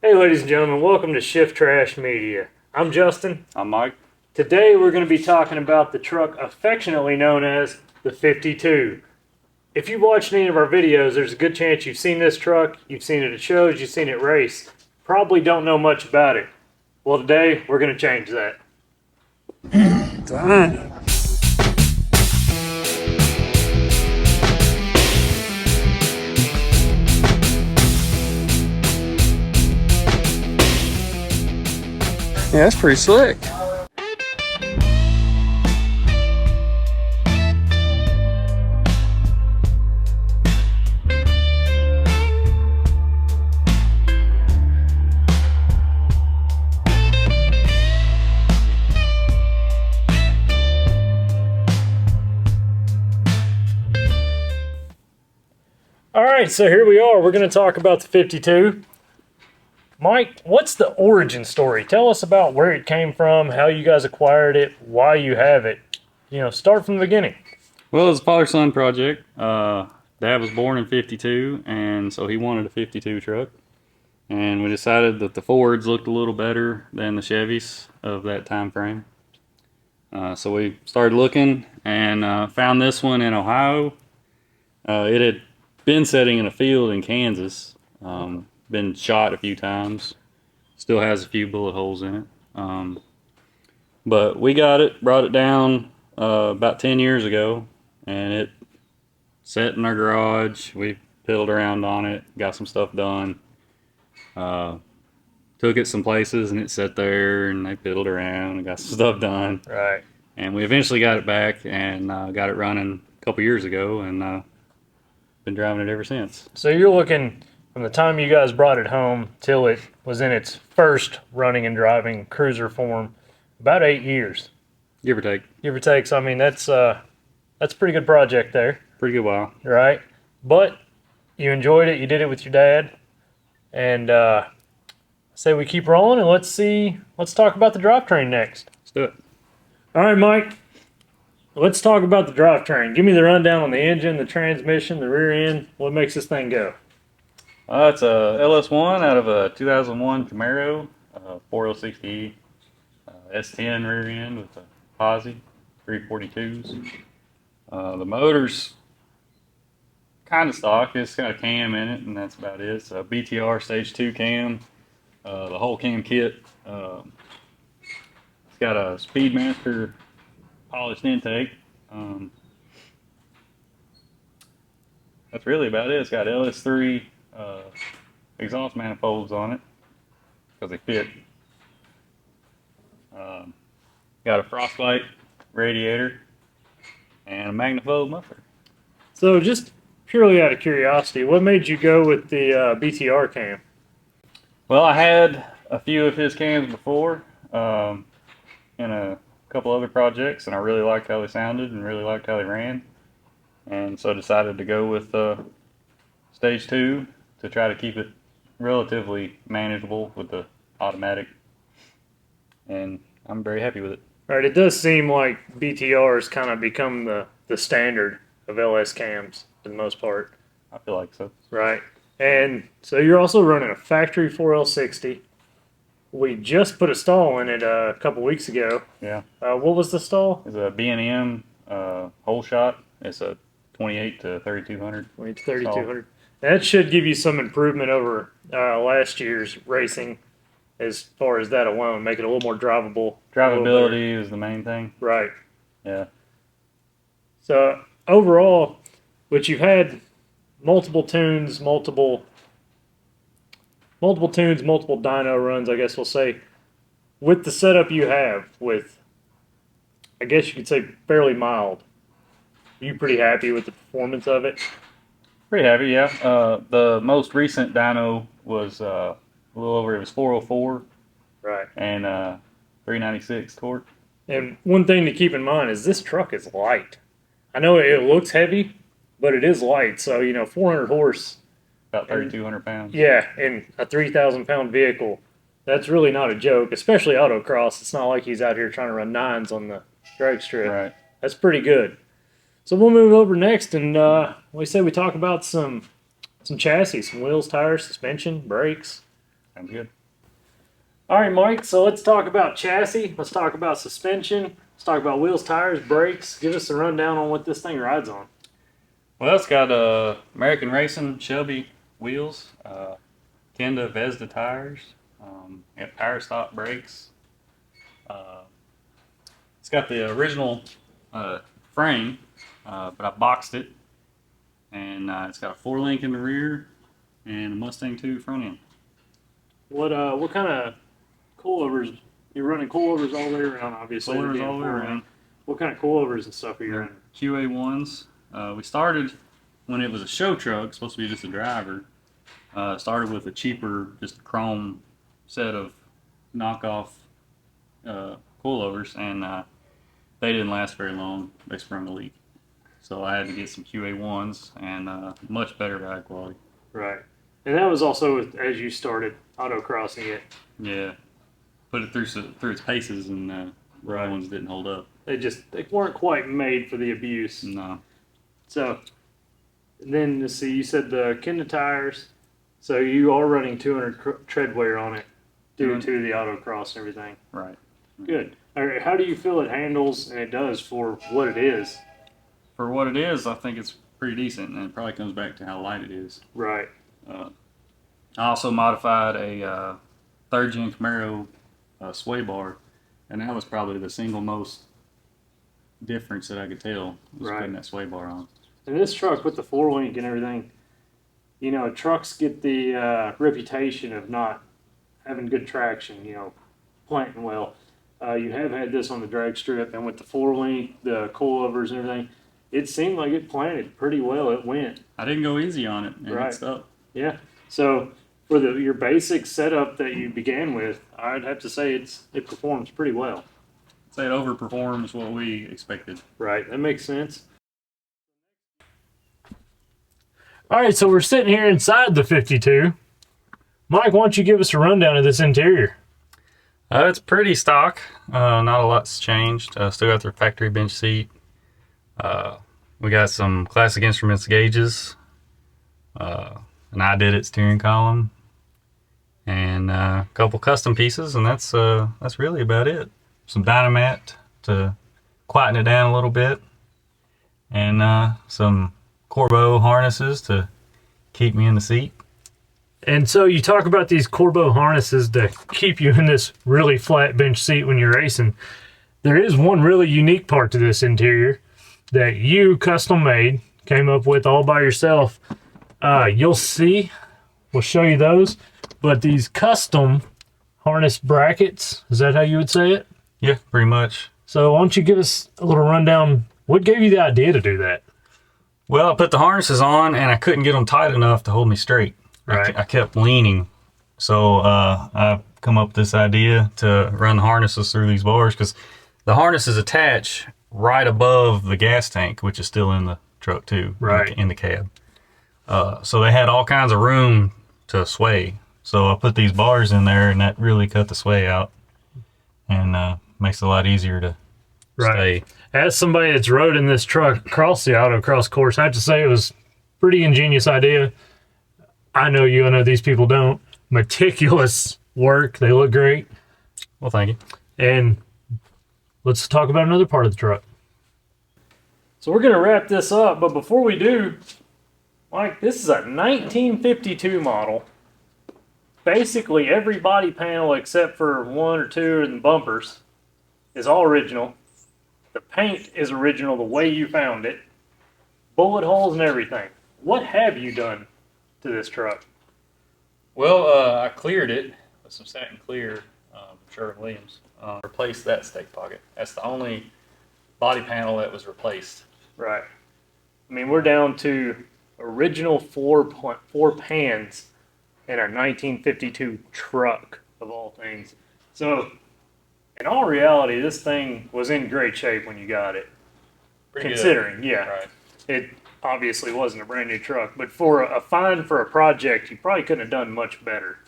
Hey, ladies and gentlemen, welcome to Shift Trash Media. I'm Justin. I'm Mike. Today we're going to be talking about the truck affectionately known as the 52. If you've watched any of our videos, there's a good chance you've seen this truck, you've seen it at shows, you've seen it race. Probably don't know much about it. Well, today we're going to change that. Done. Yeah, that's pretty slick. All right, so here we are. We're going to talk about the 52. Mike, what's the origin story? Tell us about where it came from, how you guys acquired it, why you have it. Start from the beginning. Well, it was a father-son project. Dad was born in 52, and so he wanted a 52 truck. And we decided that the Fords looked a little better than the Chevys of that time frame. So we started looking and found this one in Ohio. It had been sitting in a field in Kansas. Been shot a few times. Still has a few bullet holes in it. But we got it, brought it down about 10 years ago, and it sat in our garage. We piddled around on it, got some stuff done. Took it some places, and it sat there, and they piddled around and got some stuff done. Right. And we eventually got it back and got it running a couple years ago, and been driving it ever since. So you're looking from the time you guys brought it home till it was in its first running and driving cruiser form, about 8 years. Give or take. Give or take. So, I mean, that's a pretty good project there. Pretty good while. Right? But you enjoyed it. You did it with your dad. And say we keep rolling, and let's talk about the drivetrain next. Let's do it. All right, Mike. Let's talk about the drivetrain. Give me the rundown on the engine, the transmission, the rear end. What makes this thing go? It's a LS1 out of a 2001 Camaro, 406E, S10 rear end with a Posi, 342s. The motor's kind of stock. It's got a cam in it, and that's about it. It's a BTR Stage 2 cam. The whole cam kit. It's got a Speedmaster polished intake. That's really about it. It's got LS3 exhaust manifolds on it because they fit. Got a Frostbite radiator and a Magnafold muffler. So just purely out of curiosity, what made you go with the BTR cam? Well, I had a few of his cams before in a couple other projects, and I really liked how they sounded and really liked how they ran, and so decided to go with Stage 2 to try to keep it relatively manageable with the automatic, and I'm very happy with it. Right, it does seem like BTRs kind of become the standard of LS cams for the most part. I feel like so. Right, and so you're also running a factory 4L60. We just put a stall in it a couple weeks ago. Yeah. What was the stall? It's a B&M whole shot. It's a 28 to 3200. 3200. That should give you some improvement over last year's racing as far as that alone, make it a little more drivable. Drivability is the main thing. Right. Yeah. So overall, which you've had multiple tunes, multiple dyno runs, I guess we'll say, with the setup you have with, I guess you could say, fairly mild. Are you pretty happy with the performance of it? Pretty happy, yeah. The most recent dyno was a little over, it was 404. Right. And 396 torque. And one thing to keep in mind is this truck is light. I know it looks heavy, but it is light. So, 400 horse. About 3,200 pounds. Yeah, in a 3,000 pound vehicle. That's really not a joke, especially autocross. It's not like he's out here trying to run nines on the drag strip. Right. That's pretty good. So we'll move over next, and we say we talk about some chassis, some wheels, tires, suspension, brakes. Sounds good. All right, Mike. So let's talk about chassis. Let's talk about suspension. Let's talk about wheels, tires, brakes. Give us a rundown on what this thing rides on. Well, it's got American Racing Shelby wheels, Kenda Vesda tires, power stop brakes. It's got the original frame, but I boxed it, and it's got a 4-link in the rear and a Mustang 2 front end. What kind of coilovers? You're running coilovers all the way around, obviously. Coilovers all the way around. What kind of coilovers and stuff are you running? QA1s. We started when it was a show truck, supposed to be just a driver. Started with a cheaper, just chrome set of knockoff coilovers, and they didn't last very long. They sprung a leak. So I had to get some QA1s and much better ride quality. Right. And that was also as you started autocrossing it. Yeah. Put it through its paces, and the other ones didn't hold up. They weren't quite made for the abuse. No. So then, let's see, you said the Kenda tires. So you are running 200 tread wear on it due to the autocross and everything. Right. Good. All right, how do you feel it handles and it does for what it is? For what it is, I think it's pretty decent, and it probably comes back to how light it is. Right. I also modified a 3rd gen Camaro sway bar, and that was probably the single most difference that I could tell was putting that sway bar on. And this truck with the 4-link and everything, you know, trucks get the reputation of not having good traction, you know, planting well. You have had this on the drag strip, and with the 4-link, the coilovers and everything, it seemed like it planted pretty well. It went. I didn't go easy on it, and it stuck. Yeah. So for your basic setup that you began with, I'd have to say it performs pretty well. I'd say it overperforms what we expected. Right. That makes sense. All right, so we're sitting here inside the 52. Mike, why don't you give us a rundown of this interior? It's pretty stock. Not a lot's changed. Still got the factory bench seat. We got some Classic Instruments gauges. An I Did It steering column. And a couple custom pieces, and that's really about it. Some Dynamat to quieten it down a little bit. And some Corbeau harnesses to keep me in the seat. And so you talk about these Corbeau harnesses to keep you in this really flat bench seat when you're racing. There is one really unique part to this interior that you custom made, came up with all by yourself. You'll see, we'll show you those, but these custom harness brackets, is that how you would say it? Yeah, pretty much. So why don't you give us a little rundown, what gave you the idea to do that? Well, I put the harnesses on, and I couldn't get them tight enough to hold me straight. Right. I kept leaning. So I've come up with this idea to run the harnesses through these bars, because the harnesses attach right above the gas tank, which is still in the truck too, right, in the cab. So they had all kinds of room to sway. So I put these bars in there, and that really cut the sway out, and makes it a lot easier to stay. As somebody that's rode in this truck across the autocross course, I have to say it was a pretty ingenious idea. I know you, I know these people don't. Meticulous work. They look great. Well, thank you. And let's talk about another part of the truck. So we're going to wrap this up, but before we do, Mike, this is a 1952 model. Basically, every body panel except for 1 or 2 in the bumpers is all original. The paint is original the way you found it. Bullet holes and everything. What have you done to this truck? Well, I cleared it with some satin clear, Sherwin-Williams. Replaced that stake pocket. That's the only body panel that was replaced. Right. I mean, we're down to original four pans in a 1952 truck, of all things. So, in all reality, this thing was in great shape when you got it. Pretty considering, good. Yeah. Right. It obviously wasn't a brand new truck, but for a find for a project, you probably couldn't have done much better.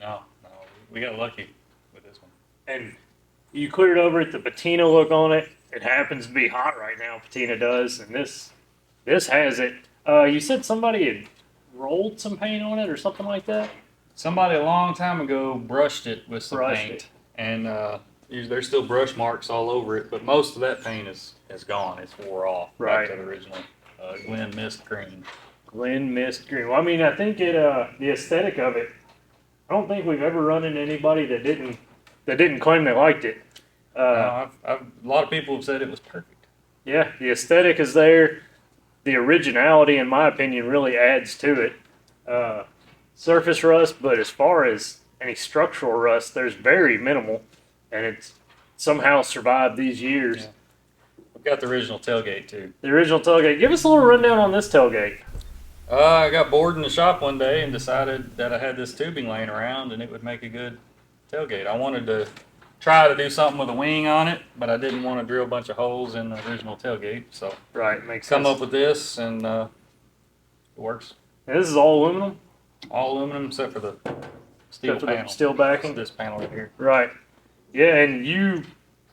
No, we got lucky with this one. And you cleared over it, the patina look on it. It happens to be hot right now, patina does, and this has it. You said somebody had rolled some paint on it or something like that? Somebody a long time ago brushed it with some Brushed paint, and there's still brush marks all over it, but most of that paint is gone. It's wore off. Right. Back to the original Glen Mist Green. Glen Mist Green. Well, I mean, I think the aesthetic of it. I don't think we've ever run into anybody that didn't claim they liked it. A lot of people have said it was perfect. Yeah, the aesthetic is there. The originality, in my opinion, really adds to it. Surface rust, but as far as any structural rust, there's very minimal, and it's somehow survived these years. Yeah. We've got the original tailgate too. The original tailgate. Give us a little rundown on this tailgate. I got bored in the shop one day and decided that I had this tubing laying around and it would make a good tailgate. I wanted to try to do something with a wing on it, but I didn't want to drill a bunch of holes in the original tailgate. So Right, makes come sense. up with this, and it works. And this is all aluminum. All aluminum except for the steel Except for the panel. steel backing? This panel right here. Right. Yeah, and you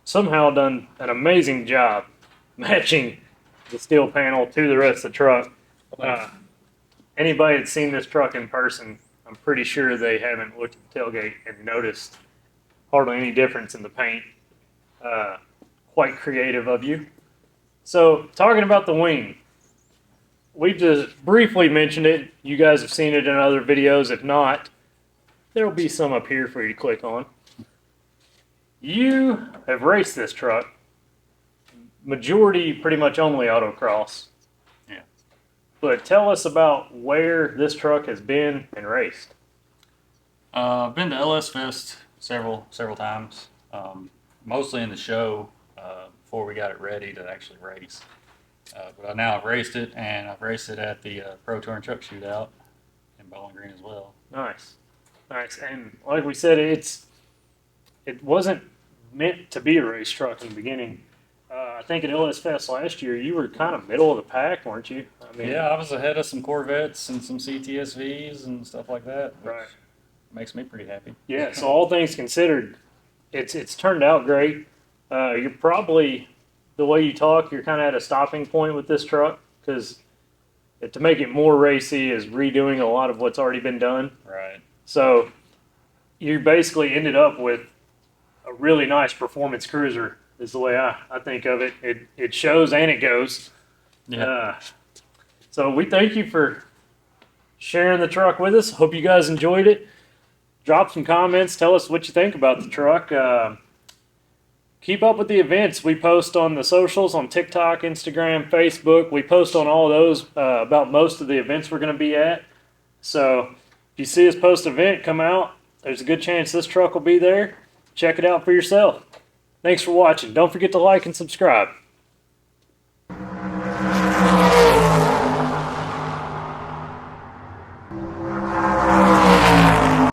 somehow done an amazing job matching the steel panel to the rest of the truck. Anybody that's seen this truck in person, I'm pretty sure they haven't looked at the tailgate and noticed hardly any difference in the paint. Quite creative of you. So, talking about the wing, we just briefly mentioned it. You guys have seen it in other videos. If not, there will be some up here for you to click on. You have raced this truck. Majority pretty much only autocross. Yeah. But tell us about where this truck has been and raced. I've been to LS Fest several times, mostly in the show before we got it ready to actually race. But now I've raced it, and I've raced it at the Pro Touring Truck Shootout in Bowling Green as well. Nice. Nice. And like we said, it wasn't meant to be a race truck in the beginning. I think at LS Fest last year, you were kind of middle of the pack, weren't you? I mean, Yeah, I was ahead of some Corvettes and some CTSVs and stuff like that. Which Right. makes me pretty happy. Yeah, so all things considered, it's turned out great. You're probably, the way you talk, you're kind of at a stopping point with this truck, because to make it more racy is redoing a lot of what's already been done. Right. So you basically ended up with a really nice performance cruiser, is the way I think of it. It shows and it goes. Yeah. So we thank you for sharing the truck with us. Hope you guys enjoyed it. Drop some comments. Tell us what you think about the truck. Keep up with the events. We post on the socials, on TikTok, Instagram, Facebook. We post on all those about most of the events we're going to be at. So if you see us post an event, come out. There's a good chance this truck will be there. Check it out for yourself. Thanks for watching. Don't forget to like and subscribe.